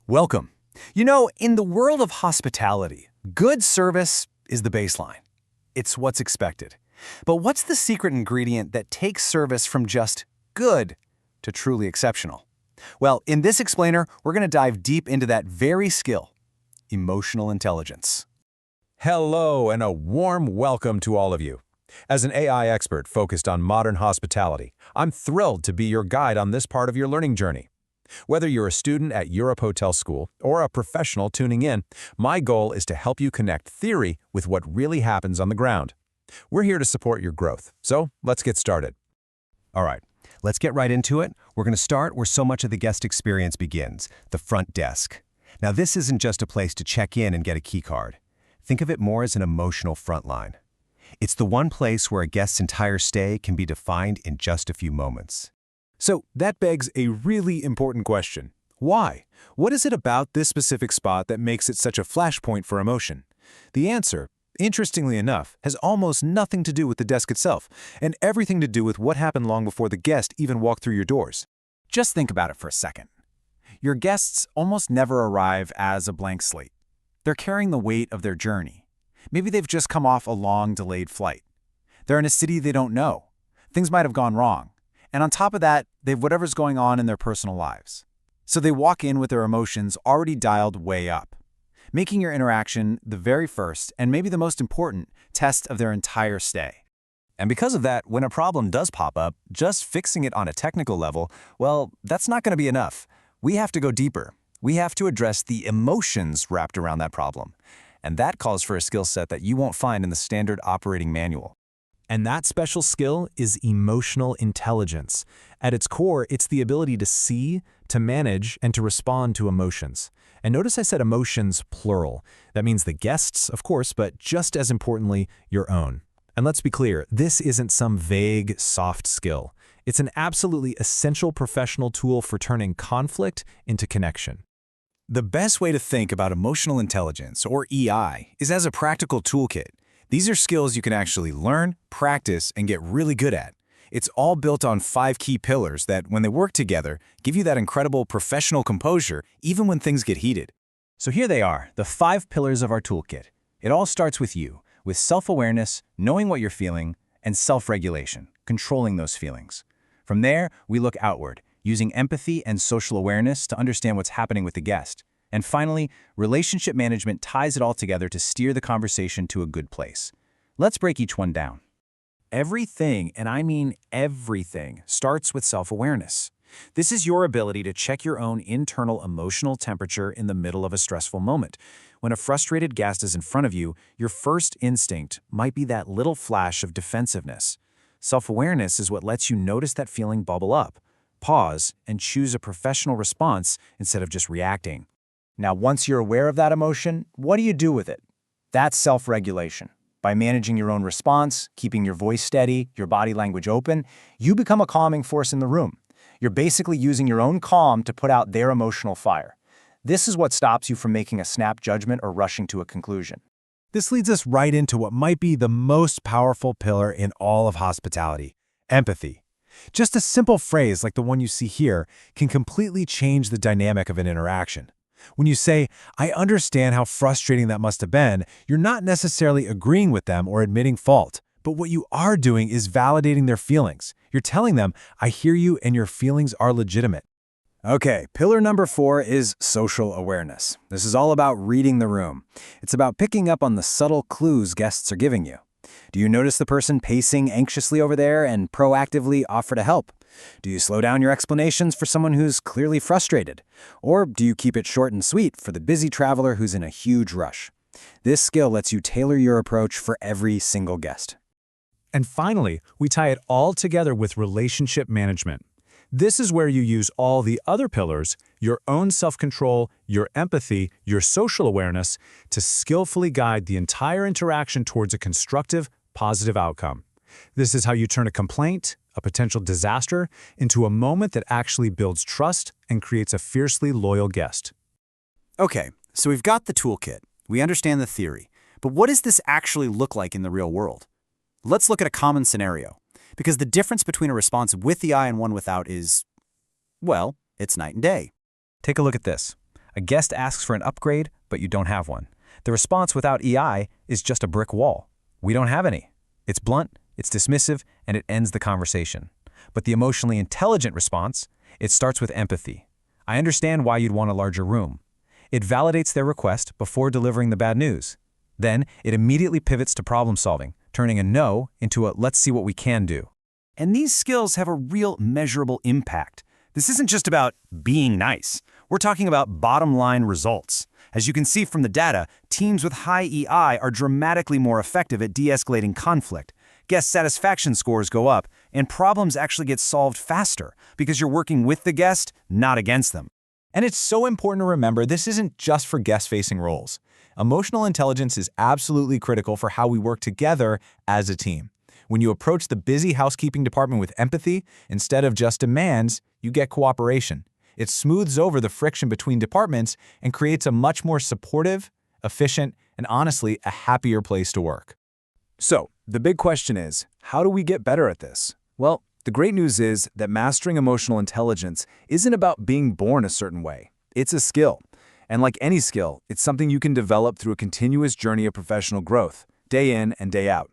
Welcome. You know, in the world of hospitality, good service is the baseline. It's what's expected. But what's the secret ingredient that takes service from just good to truly exceptional? Well, in this explainer, we're going to dive deep into that very skill, emotional intelligence. Hello and a warm welcome to all of you. As an AI expert focused on modern hospitality, I'm thrilled to be your guide on this part of your learning journey. Whether you're a student at Europe Hotel School or a professional tuning in, my goal is to help you connect theory with what really happens on the ground. We're here to support your growth, so let's get started. All right, let's get right into it. We're going to start where so much of the guest experience begins, the front desk. Now, this isn't just a place to check in and get a key card. Think of it more as an emotional front line. It's the one place where a guest's entire stay can be defined in just a few moments. So that begs a really important question. Why? What is it about this specific spot that makes it such a flashpoint for emotion? The answer, interestingly enough, has almost nothing to do with the desk itself, and everything to do with what happened long before the guest even walked through your doors. Just think about it for a second. Your guests almost never arrive as a blank slate. They're carrying the weight of their journey. Maybe they've just come off a long, delayed flight. They're in a city they don't know. Things might have gone wrong. And on top of that, they've whatever's going on in their personal lives. So they walk in with their emotions already dialed way up, making your interaction the very first and maybe the most important test of their entire stay. And because of that, when a problem does pop up, just fixing it on a technical level, well, that's not going to be enough. We have to go deeper. We have to address the emotions wrapped around that problem. And that calls for a skill set that you won't find in the standard operating manual. And that special skill is emotional intelligence. At its core, it's the ability to see, to manage, and to respond to emotions. And notice I said emotions plural. That means the guests, of course, but just as importantly, your own. And let's be clear, this isn't some vague, soft skill. It's an absolutely essential professional tool for turning conflict into connection. The best way to think about emotional intelligence, or EI, is as a practical toolkit. These are skills you can actually learn, practice, and get really good at. It's all built on 5 key pillars that, when they work together, give you that incredible professional composure even when things get heated. So here they are, the 5 pillars of our toolkit. It all starts with you, with self-awareness, knowing what you're feeling, and self-regulation, controlling those feelings. From there, we look outward, using empathy and social awareness to understand what's happening with the guest. And finally, relationship management ties it all together to steer the conversation to a good place. Let's break each one down. Everything, and I mean everything, starts with self-awareness. This is your ability to check your own internal emotional temperature in the middle of a stressful moment. When a frustrated guest is in front of you, your first instinct might be that little flash of defensiveness. Self-awareness is what lets you notice that feeling bubble up, pause, and choose a professional response instead of just reacting. Now, once you're aware of that emotion, what do you do with it? That's self-regulation. By managing your own response, keeping your voice steady, your body language open, you become a calming force in the room. You're basically using your own calm to put out their emotional fire. This is what stops you from making a snap judgment or rushing to a conclusion. This leads us right into what might be the most powerful pillar in all of hospitality, empathy. Just a simple phrase like the one you see here can completely change the dynamic of an interaction. When you say, "I understand how frustrating that must have been," you're not necessarily agreeing with them or admitting fault. But what you are doing is validating their feelings. You're telling them, "I hear you and your feelings are legitimate." Okay, pillar number 4 is social awareness. This is all about reading the room. It's about picking up on the subtle clues guests are giving you. Do you notice the person pacing anxiously over there and proactively offer to help? Do you slow down your explanations for someone who's clearly frustrated? Or do you keep it short and sweet for the busy traveler who's in a huge rush? This skill lets you tailor your approach for every single guest. And finally, we tie it all together with relationship management. This is where you use all the other pillars, your own self-control, your empathy, your social awareness, to skillfully guide the entire interaction towards a constructive, positive outcome. This is how you turn a complaint, a potential disaster, into a moment that actually builds trust and creates a fiercely loyal guest. Okay, so we've got the toolkit. We understand the theory. But what does this actually look like in the real world? Let's look at a common scenario. Because the difference between a response with the eye and one without is, well, it's night and day. Take a look at this. A guest asks for an upgrade, but you don't have one. The response without EI is just a brick wall. We don't have any. It's blunt, it's dismissive, and it ends the conversation. But the emotionally intelligent response, it starts with empathy. I understand why you'd want a larger room. It validates their request before delivering the bad news. Then, it immediately pivots to problem solving, turning a no into a let's see what we can do. And these skills have a real measurable impact. This isn't just about being nice. We're talking about bottom-line results. As you can see from the data, teams with high EI are dramatically more effective at de-escalating conflict. Guest satisfaction scores go up, and problems actually get solved faster because you're working with the guest, not against them. And it's so important to remember this isn't just for guest-facing roles. Emotional intelligence is absolutely critical for how we work together as a team. When you approach the busy housekeeping department with empathy, instead of just demands, you get cooperation. It smooths over the friction between departments and creates a much more supportive, efficient, and honestly, a happier place to work. So, the big question is, how do we get better at this? Well, the great news is that mastering emotional intelligence isn't about being born a certain way. It's a skill. And like any skill, it's something you can develop through a continuous journey of professional growth, day in and day out.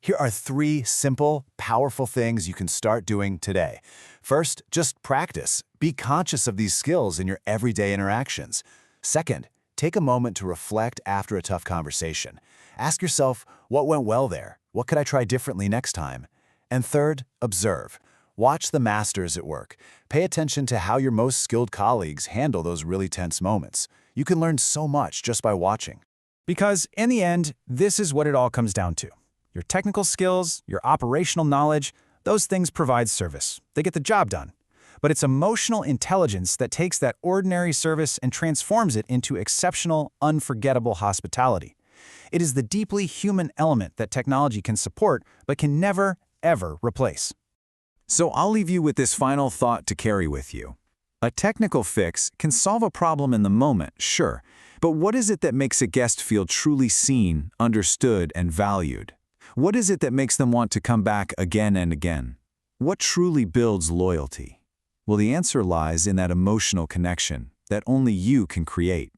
Here are 3 simple, powerful things you can start doing today. First, just practice. Be conscious of these skills in your everyday interactions. Second, take a moment to reflect after a tough conversation. Ask yourself, what went well there? What could I try differently next time? And third, observe. Watch the masters at work. Pay attention to how your most skilled colleagues handle those really tense moments. You can learn so much just by watching. Because in the end, this is what it all comes down to. Your technical skills, your operational knowledge, those things provide service. They get the job done. But it's emotional intelligence that takes that ordinary service and transforms it into exceptional, unforgettable hospitality. It is the deeply human element that technology can support, but can never, ever replace. So I'll leave you with this final thought to carry with you. A technical fix can solve a problem in the moment, sure, but what is it that makes a guest feel truly seen, understood, and valued? What is it that makes them want to come back again and again? What truly builds loyalty? Well, the answer lies in that emotional connection that only you can create.